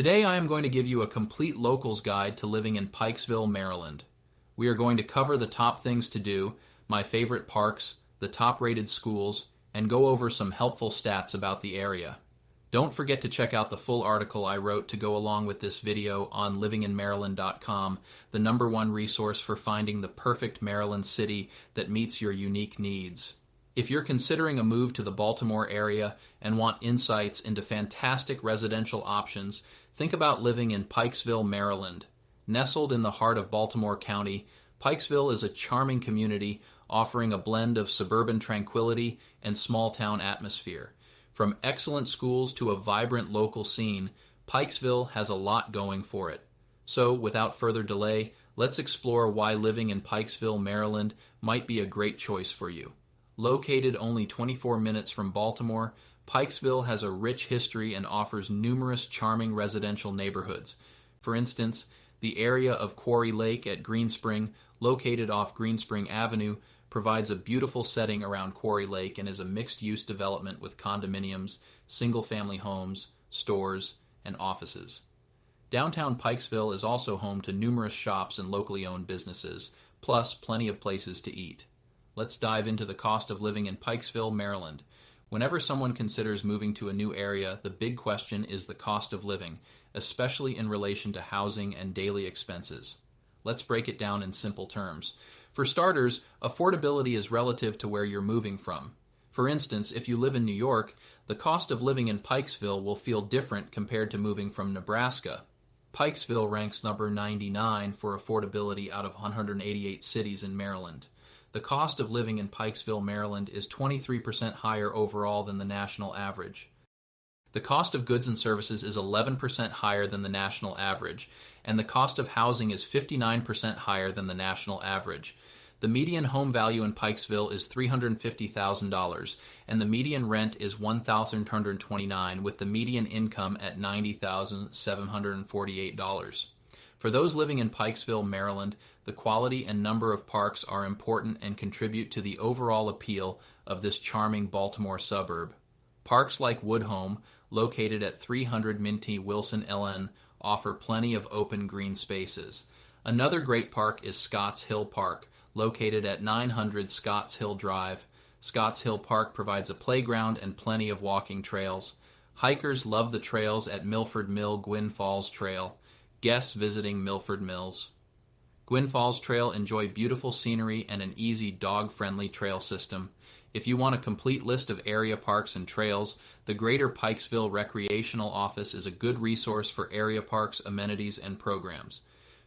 Today I am going to give you a complete locals guide to living in Pikesville, Maryland. We are going to cover the top things to do, my favorite parks, the top-rated schools, and go over some helpful stats about the area. Don't forget to check out the full article I wrote to go along with this video on livinginmaryland.com, the #1 resource for finding the perfect Maryland city that meets your unique needs. If you're considering a move to the Baltimore area and want insights into fantastic residential options, think about living in Pikesville, Maryland. Nestled in the heart of Baltimore County, Pikesville is a charming community offering a blend of suburban tranquility and small-town atmosphere. From excellent schools to a vibrant local scene, Pikesville has a lot going for it. So, without further delay, let's explore why living in Pikesville, Maryland might be a great choice for you. Located only 24 minutes from Baltimore, Pikesville has a rich history and offers numerous charming residential neighborhoods. For instance, the area of Quarry Lake at Greenspring, located off Greenspring Avenue, provides a beautiful setting around Quarry Lake and is a mixed-use development with condominiums, single-family homes, stores, and offices. Downtown Pikesville is also home to numerous shops and locally owned businesses, plus plenty of places to eat. Let's dive into the cost of living in Pikesville, Maryland. Whenever someone considers moving to a new area, the big question is the cost of living, especially in relation to housing and daily expenses. Let's break it down in simple terms. For starters, affordability is relative to where you're moving from. For instance, if you live in New York, the cost of living in Pikesville will feel different compared to moving from Nebraska. Pikesville ranks number 99 for affordability out of 188 cities in Maryland. The cost of living in Pikesville, Maryland is 23% higher overall than the national average. The cost of goods and services is 11% higher than the national average, and the cost of housing is 59% higher than the national average. The median home value in Pikesville is $350,000, and the median rent is $1,129, with the median income at $90,748. For those living in Pikesville, Maryland, the quality and number of parks are important and contribute to the overall appeal of this charming Baltimore suburb. Parks like Woodhome, located at 300 Minty Wilson LN, offer plenty of open green spaces. Another great park is Scotts Hill Park, located at 900 Scotts Hill Drive. Scotts Hill Park provides a playground and plenty of walking trails. Hikers love the trails at Milford Mill Gwynn Falls Trail. Guests visiting Milford Mills. Gwynn Falls Trail enjoy beautiful scenery and an easy dog-friendly trail system. If you want a complete list of area parks and trails, the Greater Pikesville Recreational Office is a good resource for area parks, amenities, and programs.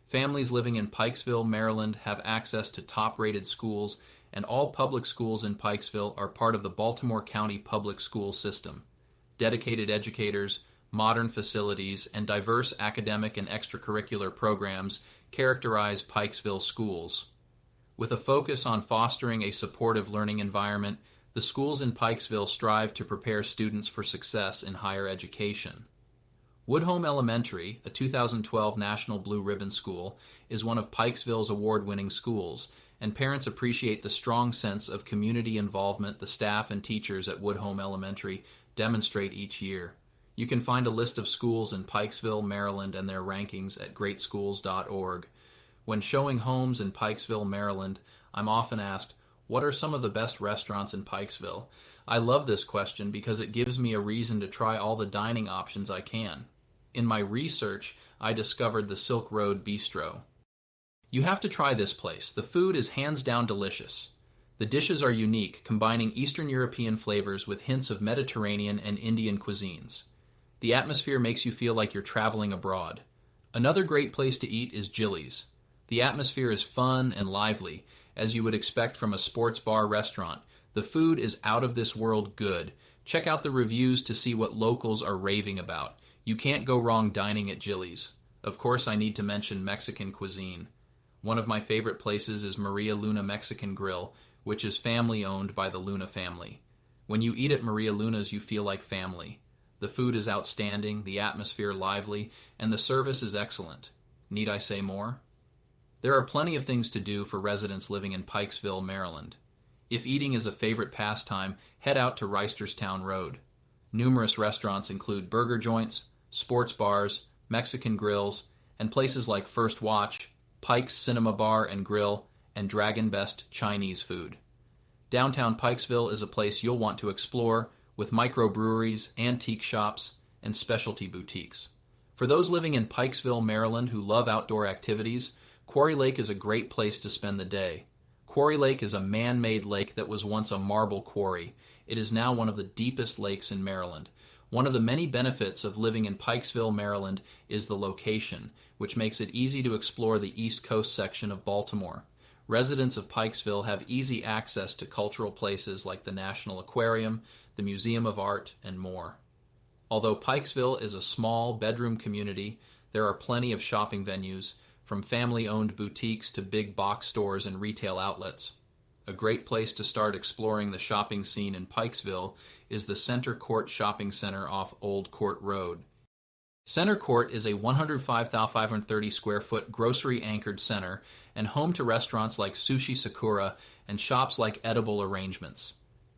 Families living in Pikesville, Maryland have access to top-rated schools, and all public schools in Pikesville are part of the Baltimore County public school system. Dedicated educators, modern facilities, and diverse academic and extracurricular programs characterize Pikesville schools. With a focus on fostering a supportive learning environment, the schools in Pikesville strive to prepare students for success in higher education. Woodhome Elementary, a 2012 National Blue Ribbon School, is one of Pikesville's award-winning schools, and parents appreciate the strong sense of community involvement the staff and teachers at Woodhome Elementary demonstrate each year. You can find a list of schools in Pikesville, Maryland, and their rankings at greatschools.org. When showing homes in Pikesville, Maryland, I'm often asked, what are some of the best restaurants in Pikesville? I love this question because it gives me a reason to try all the dining options I can. In my research, I discovered the Silk Road Bistro. You have to try this place. The food is hands down delicious. The dishes are unique, combining Eastern European flavors with hints of Mediterranean and Indian cuisines. The atmosphere makes you feel like you're traveling abroad. Another great place to eat is Jilly's. The atmosphere is fun and lively, as you would expect from a sports bar restaurant. The food is out of this world good. Check out the reviews to see what locals are raving about. You can't go wrong dining at Jilly's. Of course, I need to mention Mexican cuisine. One of my favorite places is Maria Luna Mexican Grill, which is family-owned by the Luna family. When you eat at Maria Luna's, you feel like family. The food is outstanding, the atmosphere lively, and the service is excellent. Need I say more? There are plenty of things to do for residents living in Pikesville, Maryland. If eating is a favorite pastime, head out to Reisterstown Road. Numerous restaurants include burger joints, sports bars, Mexican grills, and places like First Watch, Pike's Cinema Bar and Grill, and Dragon Best Chinese food. Downtown Pikesville is a place you'll want to explore, with microbreweries, antique shops, and specialty boutiques. For those living in Pikesville, Maryland who love outdoor activities, Quarry Lake is a great place to spend the day. Quarry Lake is a man-made lake that was once a marble quarry. It is now one of the deepest lakes in Maryland. One of the many benefits of living in Pikesville, Maryland is the location, which makes it easy to explore the East Coast section of Baltimore. Residents of Pikesville have easy access to cultural places like the National Aquarium, the Museum of Art, and more. Although Pikesville is a small bedroom community, there are plenty of shopping venues, from family-owned boutiques to big box stores and retail outlets. A great place to start exploring the shopping scene in Pikesville is the Center Court Shopping Center off Old Court Road. Center Court is a 105,530 square foot grocery-anchored center and home to restaurants like Sushi Sakura and shops like Edible Arrangements.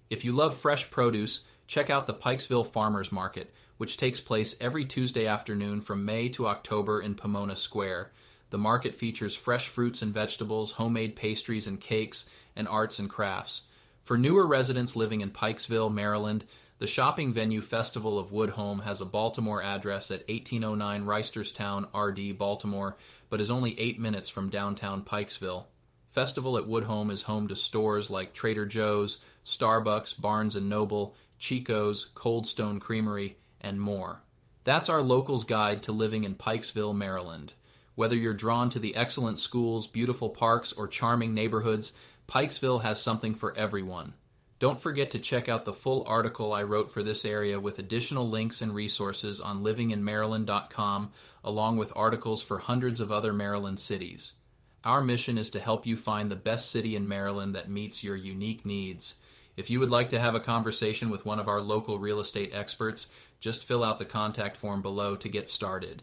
If you love fresh produce, check out the Pikesville Farmers Market, which takes place every Tuesday afternoon from May to October in Pomona Square. The market features fresh fruits and vegetables, homemade pastries and cakes, and arts and crafts. For newer residents living in Pikesville, Maryland, the shopping venue Festival of Woodhome has a Baltimore address at 1809 Reisterstown, RD, Baltimore, but is only 8 minutes from downtown Pikesville. Festival at Woodhome is home to stores like Trader Joe's, Starbucks, Barnes & Noble, Chico's, Cold Stone Creamery, and more. That's our locals' guide to living in Pikesville, Maryland. Whether you're drawn to the excellent schools, beautiful parks, or charming neighborhoods, Pikesville has something for everyone. Don't forget to check out the full article I wrote for this area with additional links and resources on livinginmaryland.com, along with articles for hundreds of other Maryland cities. Our mission is to help you find the best city in Maryland that meets your unique needs. If you would like to have a conversation with one of our local real estate experts, just fill out the contact form below to get started.